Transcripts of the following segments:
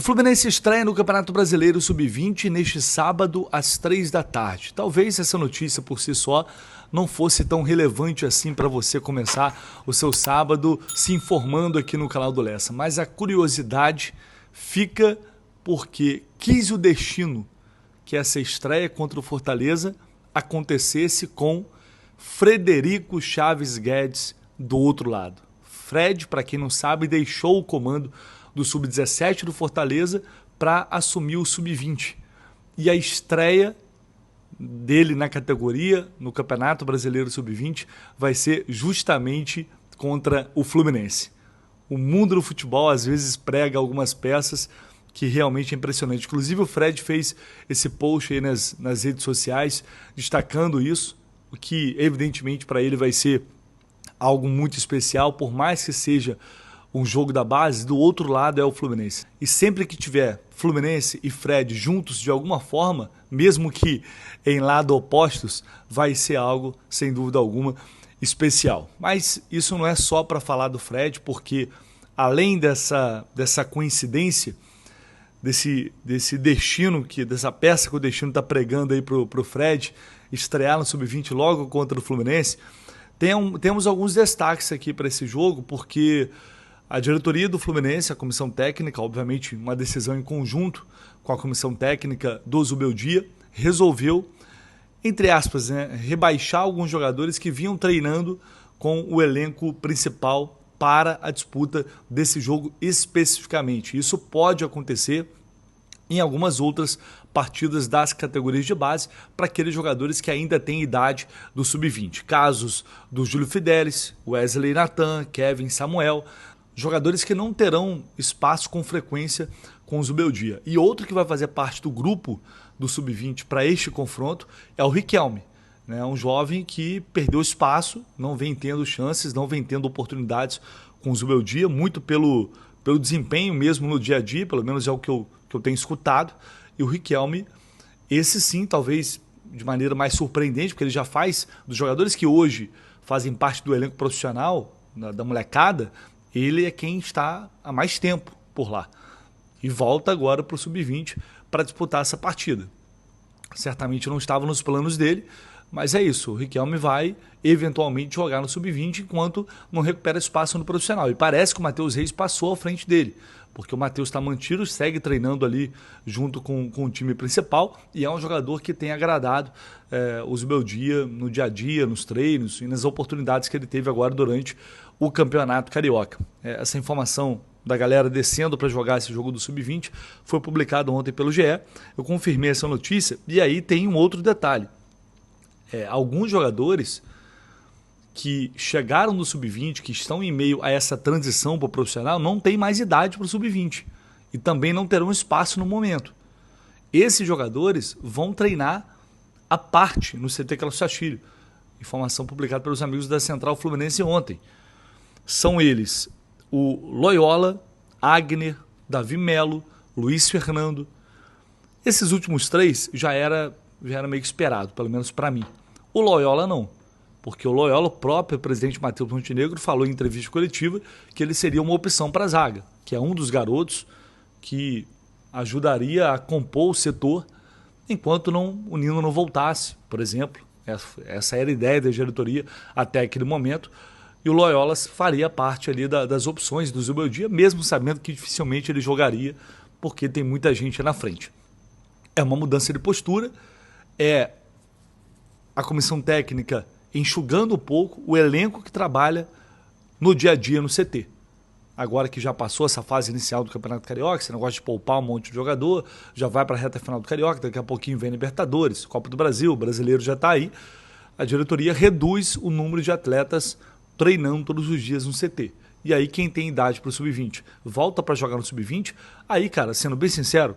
Fluminense estreia no Campeonato Brasileiro Sub-20 neste sábado às 3 da tarde. Talvez essa notícia por si só não fosse tão relevante assim para você começar o seu sábado se informando aqui no canal do Lessa. Mas a curiosidade fica porque quis o destino que essa estreia contra o Fortaleza acontecesse com Frederico Chaves Guedes do outro lado. Fred, para quem não sabe, deixou o comando do Sub-17 do Fortaleza para assumir o Sub-20. E a estreia dele na categoria, no Campeonato Brasileiro Sub-20, vai ser justamente contra o Fluminense. O mundo do futebol às vezes prega algumas peças que realmente é impressionante. Inclusive o Fred fez esse post aí nas redes sociais destacando isso, o que evidentemente para ele vai ser algo muito especial, por mais que seja um jogo da base, do outro lado é o Fluminense. E sempre que tiver Fluminense e Fred juntos de alguma forma, mesmo que em lados opostos, vai ser algo, sem dúvida alguma, especial. Mas isso não é só para falar do Fred, porque além dessa coincidência, desse destino, dessa peça que o destino está pregando aí pro Fred estrear no Sub-20 logo contra o Fluminense, temos alguns destaques aqui para esse jogo, porque a diretoria do Fluminense, a comissão técnica, obviamente uma decisão em conjunto com a comissão técnica do Zubeldia, resolveu, entre aspas, rebaixar alguns jogadores que vinham treinando com o elenco principal para a disputa desse jogo especificamente. Isso pode acontecer em algumas outras partidas das categorias de base para aqueles jogadores que ainda têm idade do Sub-20. Casos do Júlio Fidelis, Wesley Natan, Kevin Samuel, jogadores que não terão espaço com frequência com o Zubeldia. E outro que vai fazer parte do grupo do Sub-20 para este confronto é o Riquelme, né? Um jovem que perdeu espaço, não vem tendo chances, não vem tendo oportunidades com o Zubeldia, muito pelo desempenho mesmo no dia a dia, pelo menos é o que eu tenho escutado. E o Riquelme, esse sim, talvez de maneira mais surpreendente, porque ele já faz, dos jogadores que hoje fazem parte do elenco profissional, da molecada, ele é quem está há mais tempo por lá. E volta agora para o Sub-20 para disputar essa partida. Certamente não estava nos planos dele, mas é isso. O Riquelme vai eventualmente jogar no Sub-20 enquanto não recupera espaço no profissional. E parece que o Matheus Reis passou à frente dele, porque o Matheus está mantido, segue treinando ali junto com o time principal e é um jogador que tem agradado o Zubeldia no dia a dia, nos treinos e nas oportunidades que ele teve agora durante o Campeonato Carioca. Essa informação da galera descendo para jogar esse jogo do Sub-20 foi publicada ontem pelo GE. Eu confirmei essa notícia e aí tem um outro detalhe. Alguns jogadores que chegaram no Sub-20, que estão em meio a essa transição para o profissional, não têm mais idade para o Sub-20 e também não terão espaço no momento. Esses jogadores vão treinar à parte no CT Carlos Castilho. Informação publicada pelos amigos da Central Fluminense ontem. São eles o Loyola, Agner, Davi Melo, Luiz Fernando. Esses últimos três já era meio que esperado, pelo menos para mim. O Loyola não, porque o Loyola, o próprio presidente Matheus Montenegro, falou em entrevista coletiva que ele seria uma opção para a zaga, que é um dos garotos que ajudaria a compor o setor enquanto o Nino não voltasse, por exemplo. Essa era a ideia da diretoria até aquele momento. E o Loyola faria parte ali das opções do Zubeldia, mesmo sabendo que dificilmente ele jogaria, porque tem muita gente na frente. É uma mudança de postura, é a comissão técnica enxugando um pouco o elenco que trabalha no dia a dia no CT. Agora que já passou essa fase inicial do Campeonato Carioca, você não gosta de poupar um monte de jogador, já vai para a reta final do Carioca, daqui a pouquinho vem Libertadores, Copa do Brasil, o brasileiro já está aí. A diretoria reduz o número de atletas treinando todos os dias no CT. E aí quem tem idade para o Sub-20 volta para jogar no Sub-20, aí, cara, sendo bem sincero,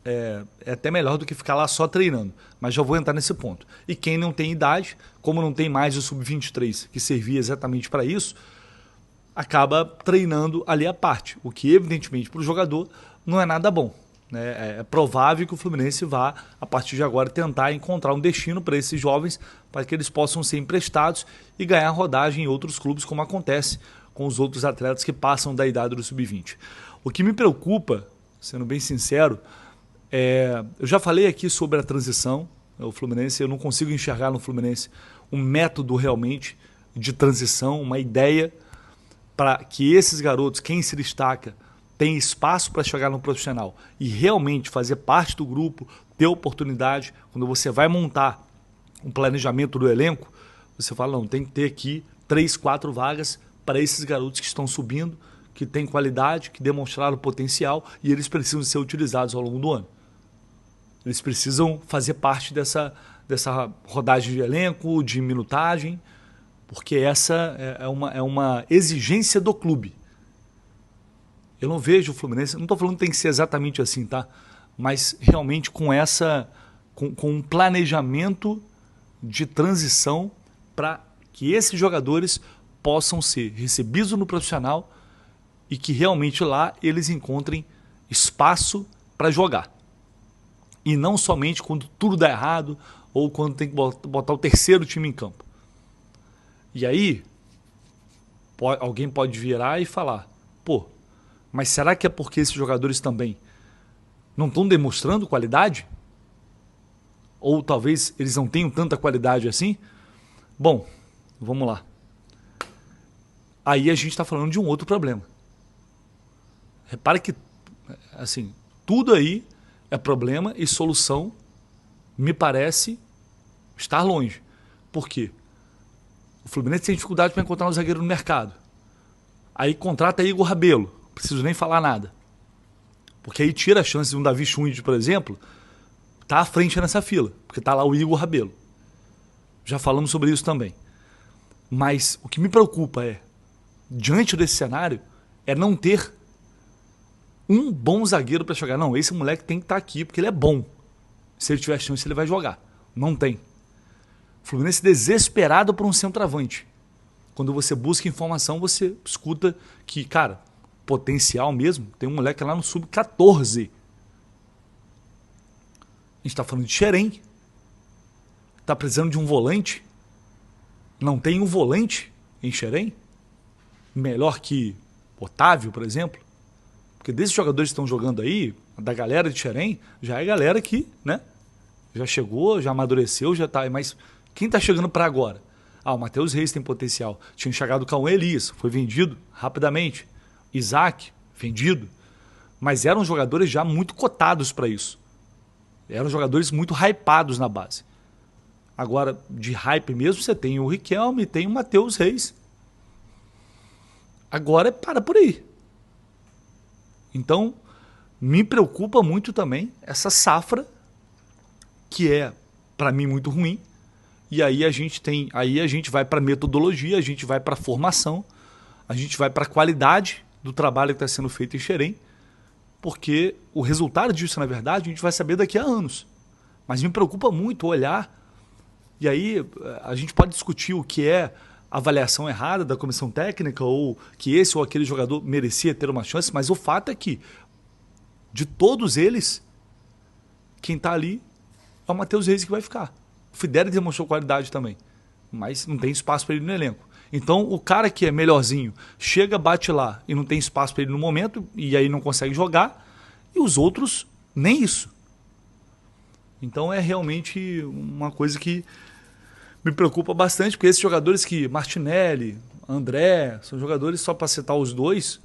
é até melhor do que ficar lá só treinando, mas já vou entrar nesse ponto. E quem não tem idade, como não tem mais o Sub-23, que servia exatamente para isso, acaba treinando ali à parte, o que evidentemente para o jogador não é nada bom. É provável que o Fluminense vá, a partir de agora, tentar encontrar um destino para esses jovens, para que eles possam ser emprestados e ganhar rodagem em outros clubes, como acontece com os outros atletas que passam da idade do Sub-20. O que me preocupa, sendo bem sincero, eu já falei aqui sobre a transição. O Fluminense, eu não consigo enxergar no Fluminense um método realmente de transição, uma ideia para que esses garotos, quem se destaca, tenha espaço para chegar no profissional e realmente fazer parte do grupo, ter oportunidade. Quando você vai montar um planejamento do elenco, você fala, não, tem que ter aqui 3, 4 vagas para esses garotos que estão subindo, que têm qualidade, que demonstraram potencial e eles precisam ser utilizados ao longo do ano. Eles precisam fazer parte dessa rodagem de elenco, de minutagem, porque essa é uma exigência do clube. Eu não vejo o Fluminense, não estou falando que tem que ser exatamente assim, tá? Mas realmente com um planejamento de transição para que esses jogadores possam ser recebidos no profissional e que realmente lá eles encontrem espaço para jogar. E não somente quando tudo dá errado ou quando tem que botar o terceiro time em campo. E aí, alguém pode virar e falar, pô, mas será que é porque esses jogadores também não estão demonstrando qualidade? Ou talvez eles não tenham tanta qualidade assim? Bom, vamos lá. Aí a gente está falando de um outro problema. Repara que, assim, tudo aí é problema e solução me parece estar longe. Por quê? O Fluminense tem dificuldade para encontrar um zagueiro no mercado. Aí contrata Igor Rabelo. Não preciso nem falar nada. Porque aí tira a chance de um Davi Schwindt, por exemplo, estar à frente nessa fila. Porque está lá o Igor Rabelo. Já falamos sobre isso também. Mas o que me preocupa diante desse cenário, é não ter um bom zagueiro para jogar. Não, esse moleque tem que estar aqui porque ele é bom. Se ele tiver chance, ele vai jogar. Não tem. Fluminense desesperado por um centroavante. Quando você busca informação, você escuta que, cara, potencial mesmo, tem um moleque lá no sub-14. A gente está falando de Xerém. Está precisando de um volante. Não tem um volante em Xerém? Melhor que Otávio, por exemplo? Porque desses jogadores que estão jogando aí, da galera de Xerém, já é galera que, né, já chegou, já amadureceu, já tá. Mas quem está chegando para agora? O Matheus Reis tem potencial. Tinha chegado o Cauã Elias, foi vendido rapidamente. Isaac, vendido. Mas eram jogadores já muito cotados para isso. Eram jogadores muito hypados na base. Agora, de hype mesmo, você tem o Riquelme e tem o Matheus Reis. Agora para por aí. Então, me preocupa muito também essa safra, que é, para mim, muito ruim. E aí a gente vai para metodologia, a gente vai para formação, a gente vai para a qualidade do trabalho que está sendo feito em Xerém, porque o resultado disso, na verdade, a gente vai saber daqui a anos. Mas me preocupa muito olhar, e aí a gente pode discutir o que é avaliação errada da comissão técnica, ou que esse ou aquele jogador merecia ter uma chance, mas o fato é que, de todos eles, quem está ali é o Matheus Reis que vai ficar. O Fidel demonstrou qualidade também, mas não tem espaço para ele no elenco. Então, o cara que é melhorzinho chega, bate lá e não tem espaço para ele no momento, e aí não consegue jogar, e os outros, nem isso. Então, é realmente uma coisa que me preocupa bastante, porque esses jogadores que, Martinelli, André, são jogadores, só para citar os dois,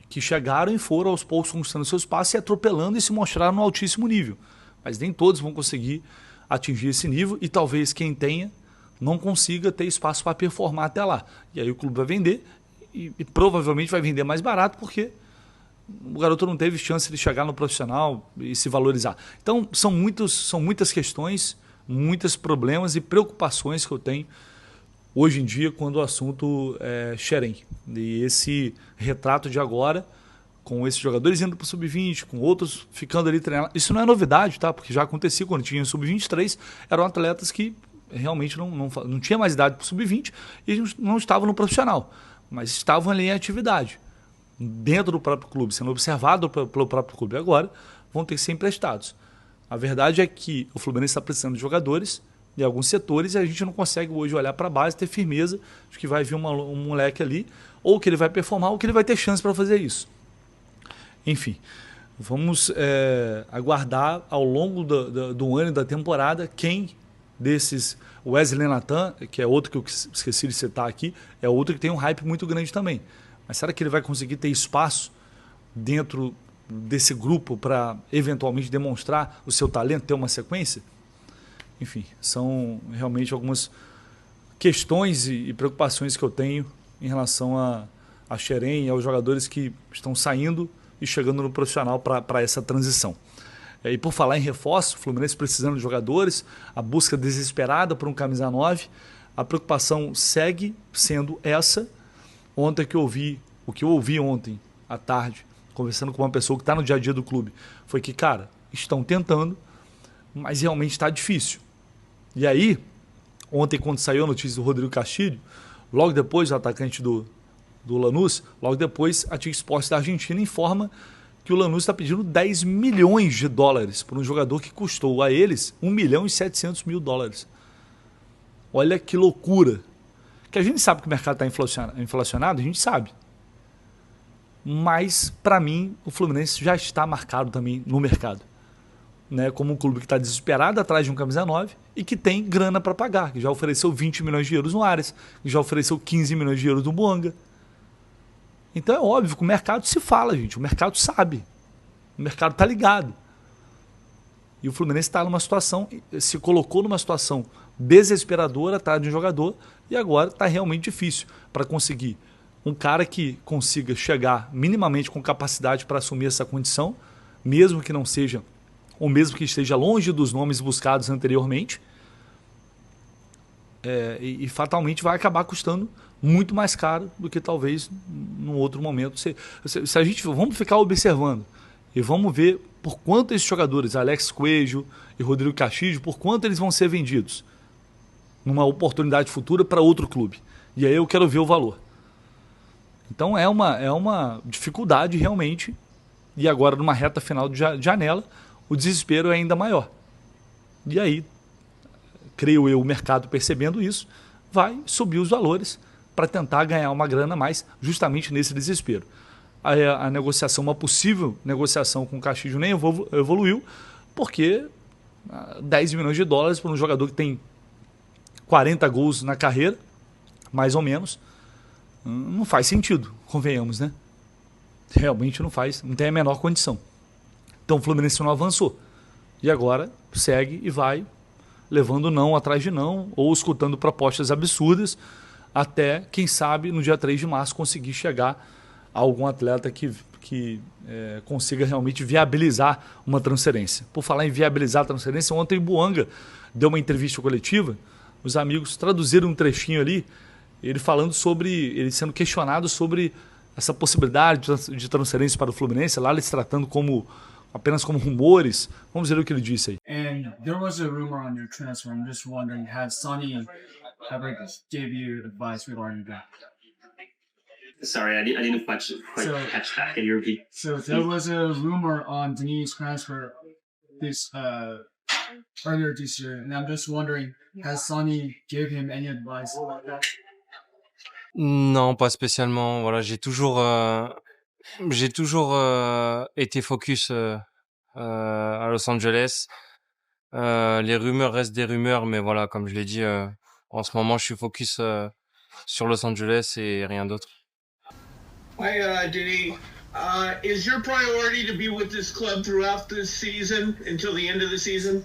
que chegaram e foram aos poucos conquistando seu espaço e atropelando e se mostraram no altíssimo nível. Mas nem todos vão conseguir atingir esse nível e talvez quem tenha não consiga ter espaço para performar até lá. E aí o clube vai vender e provavelmente vai vender mais barato porque o garoto não teve chance de chegar no profissional e se valorizar. Então são muitas questões, muitos problemas e preocupações que eu tenho hoje em dia quando o assunto é Xerém. E esse retrato de agora, com esses jogadores indo para o Sub-20, com outros ficando ali treinando. Isso não é novidade, tá? Porque já acontecia quando tinha o Sub-23, eram atletas que realmente não tinha mais idade para o Sub-20 e não estavam no profissional, mas estavam ali em atividade, dentro do próprio clube, sendo observado pelo próprio clube. Agora vão ter que ser emprestados. A verdade é que o Fluminense está precisando de jogadores em alguns setores e a gente não consegue hoje olhar para a base e ter firmeza de que vai vir um moleque ali, ou que ele vai performar, ou que ele vai ter chance para fazer isso. Enfim, Vamos aguardar ao longo do ano e da temporada quem desses... Wesley Nathan, que é outro que eu esqueci de citar aqui, é outro que tem um hype muito grande também. Mas será que ele vai conseguir ter espaço dentro desse grupo para eventualmente demonstrar o seu talento, ter uma sequência? Enfim, são realmente algumas questões e preocupações que eu tenho em relação a Xerém e aos jogadores que estão saindo e chegando no profissional para essa transição. E por falar em reforço, o Fluminense precisando de jogadores, a busca desesperada por um camisa 9, a preocupação segue sendo essa. O que eu ouvi ontem à tarde, conversando com uma pessoa que está no dia a dia do clube, foi que, cara, estão tentando, mas realmente está difícil. E aí, ontem quando saiu a notícia do Rodrigo Castilho, logo depois, o atacante do Lanús, logo depois a TIM Sports da Argentina informa que o Lanús está pedindo 10 milhões de dólares por um jogador que custou a eles 1 milhão e 700 mil dólares. Olha que loucura. Que a gente sabe que o mercado está inflacionado, a gente sabe. Mas, para mim, o Fluminense já está marcado também no mercado. Né? Como um clube que está desesperado atrás de um camisa 9 e que tem grana para pagar, que já ofereceu 20 milhões de euros no Ares, que já ofereceu 15 milhões de euros no Buanga. Então é óbvio que o mercado se fala, gente. O mercado sabe. O mercado está ligado. E o Fluminense está numa situação, se colocou numa situação desesperadora atrás de um jogador e agora está realmente difícil para conseguir um cara que consiga chegar minimamente com capacidade para assumir essa condição, mesmo que não seja, ou mesmo que esteja longe dos nomes buscados anteriormente, e fatalmente vai acabar custando muito mais caro do que talvez num outro momento. Se a gente vamos ficar observando e vamos ver por quanto esses jogadores, Alex Coelho e Rodrigo Castilho, por quanto eles vão ser vendidos numa oportunidade futura para outro clube. E aí eu quero ver o valor. Então é uma dificuldade realmente. E agora numa reta final de janela, o desespero é ainda maior. E aí, creio eu, o mercado percebendo isso, vai subir os valores para tentar ganhar uma grana a mais justamente nesse desespero. A negociação, uma possível negociação com o Castilho nem evoluiu, porque 10 milhões de dólares para um jogador que tem 40 gols na carreira, mais ou menos, não faz sentido, convenhamos, né? Realmente não faz, não tem a menor condição. Então o Fluminense não avançou. E agora segue e vai levando não atrás de não, ou escutando propostas absurdas, até, quem sabe, no dia 3 de março conseguir chegar a algum atleta que consiga realmente viabilizar uma transferência. Por falar em viabilizar a transferência, ontem o Buanga deu uma entrevista coletiva, os amigos traduziram um trechinho ali, ele sendo questionado sobre essa possibilidade de transferência para o Fluminense, lá ele se tratando apenas como rumores. Vamos ver o que ele disse aí. And there was a rumor on your transfer. I'm just wondering, has Sonny ever gave you advice regarding that? Sorry, I didn't quite catch that. Can you repeat? So there was a rumor on Denis' transfer earlier this year, and I'm just wondering, has Sonny gave him any advice about that? Non, pas spécialement. Voilà, j'ai toujours été focus à Los Angeles. Les rumeurs restent des rumeurs, mais voilà, comme je l'ai dit, en ce moment, je suis focus sur Los Angeles et rien d'autre. Hi, Denis. Is your priority to be with this club throughout this season until the end of the season?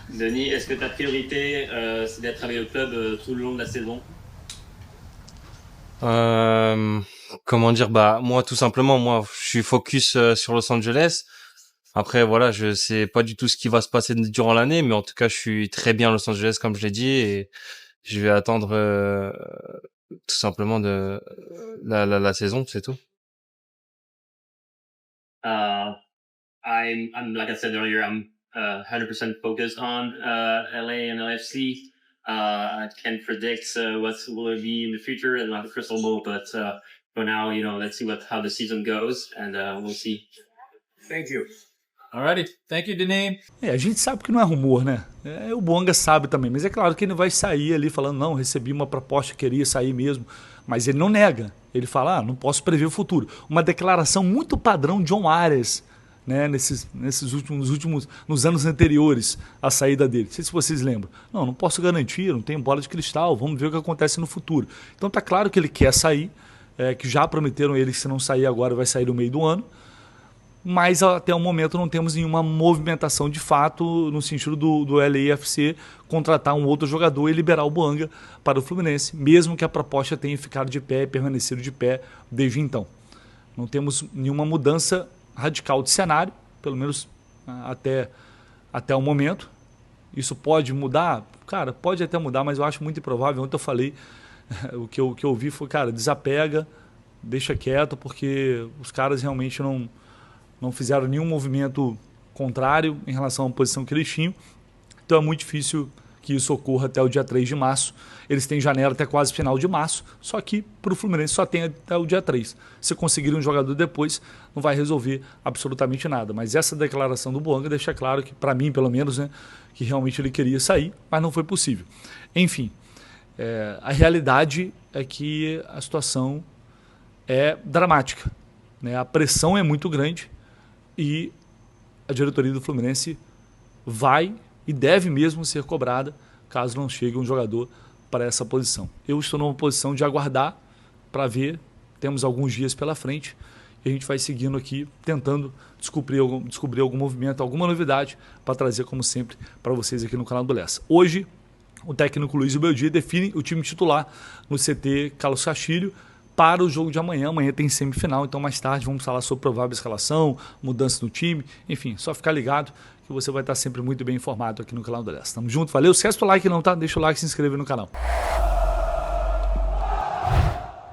Denis, est-ce que ta priorité, c'est d'être avec le club tout le long de la saison? Comment dire, moi, tout simplement, je suis focus sur Los Angeles. Après, voilà, je sais pas du tout ce qui va se passer durant l'année, mais en tout cas, je suis très bien à Los Angeles, comme je l'ai dit, et je vais attendre tout simplement de la saison, c'est tout. I'm like I said earlier, I'm 100% focused on LA and LFC. I can't predict what will be in the future and not the crystal ball, but for now, let's see how the season goes, and we'll see. Thank you. Alrighty, thank you, Denis. A gente sabe que não é rumor, né? O Buanga sabe também, mas é claro que ele vai sair ali falando, não, recebi uma proposta, queria sair mesmo, mas ele não nega. Ele fala, não posso prever o futuro. Uma declaração muito padrão John Arias, né, nos anos anteriores à saída dele. Não sei se vocês lembram. Não posso garantir, não tenho bola de cristal, vamos ver o que acontece no futuro. Então tá claro que ele quer sair, que já prometeram ele que se não sair agora vai sair no meio do ano, mas até o momento não temos nenhuma movimentação de fato no sentido do LAFC contratar um outro jogador e liberar o Bouanga para o Fluminense, mesmo que a proposta tenha ficado de pé e permanecido de pé desde então. Não temos nenhuma mudança radical de cenário, pelo menos até o momento. Isso pode mudar? Cara, pode até mudar, mas eu acho muito improvável. Ontem eu falei, o que eu ouvi foi, cara, desapega, deixa quieto, porque os caras realmente não fizeram nenhum movimento contrário em relação à posição que eles tinham. Então é muito difícil que isso ocorra até o dia 3 de março. Eles têm janela até quase final de março, só que para o Fluminense só tem até o dia 3. Se conseguir um jogador depois, não vai resolver absolutamente nada. Mas essa declaração do Bouanga deixa claro que, para mim pelo menos, né, que realmente ele queria sair, mas não foi possível. Enfim, a realidade é que a situação é dramática, né? A pressão é muito grande e a diretoria do Fluminense vai e deve mesmo ser cobrada caso não chegue um jogador para essa posição. Eu estou numa posição de aguardar para ver, temos alguns dias pela frente e a gente vai seguindo aqui, tentando descobrir algum movimento, alguma novidade para trazer, como sempre, para vocês aqui no canal do Lessa. Hoje, o técnico Luiz Beldia define o time titular no CT Carlos Castilho para o jogo de amanhã. Amanhã tem semifinal, então mais tarde vamos falar sobre provável escalação, mudança no time, enfim, só ficar ligado que você vai estar sempre muito bem informado aqui no canal do Lessa. Tamo junto, valeu, esquece o like não, tá? Deixa o like e se inscreve no canal.